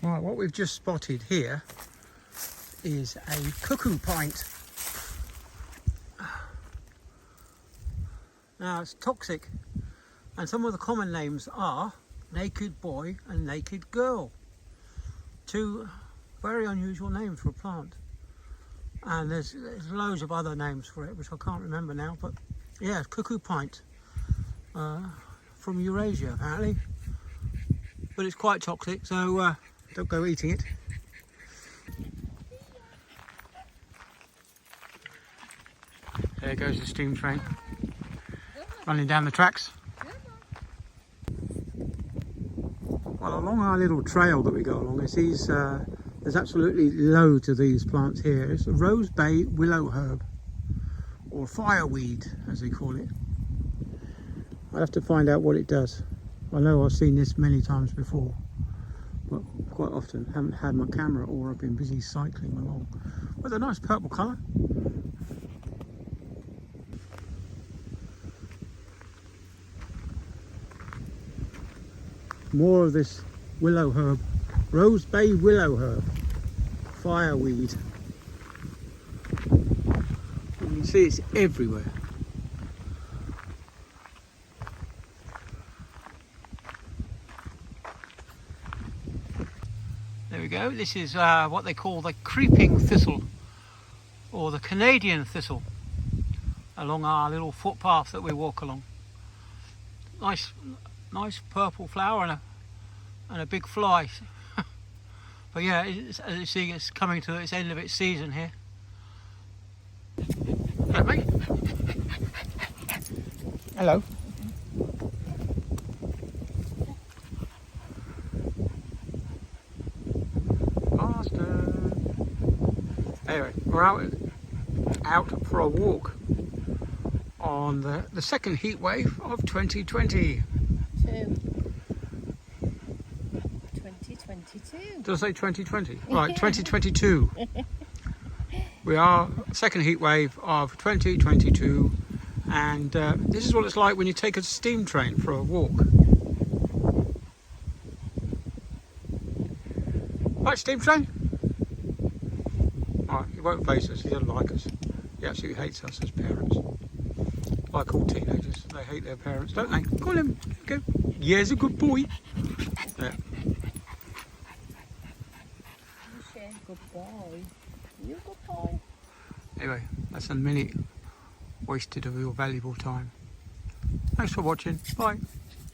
Right, what we've just spotted here is a cuckoo pint. Now it's toxic, and some of the common names are naked boy and naked girl. Two very unusual names for a plant. And there's loads of other names for it which I can't remember now, but yeah, cuckoo pint from Eurasia apparently, but it's quite toxic, so don't go eating it. There goes the steam train running down the tracks. Well, along our little trail that we go along, it's these, there's absolutely loads of these plants here. It's a rosebay willow herb, or fireweed as they call it. I'll have to find out what it does. I know I've seen this many times before, but quite often haven't had my camera or I've been busy cycling along. With a nice purple colour. More of this willow herb, rosebay willow herb, fireweed. You can see it's everywhere. There we go. This is what they call the creeping thistle, or the Canadian thistle, along our little footpath that we walk along. Nice purple flower and a big fly. But yeah, as you see, it's coming to its end of its season here. Hello, mate. Hello. Anyway, we're out for a walk on the second heat wave of 2020. 2022. Does it say 2020? Right, 2022. We are second heat wave of 2022, and this is what it's like when you take a steam train for a walk. Right, steam train? Right, he won't face us, he doesn't like us. He absolutely hates us as parents. Like all teenagers, they hate their parents, don't they? Go on him, go. Yeah, he's a good boy. Yeah. Good boy. You good boy. Anyway, that's a minute wasted of your valuable time. Thanks for watching. Bye.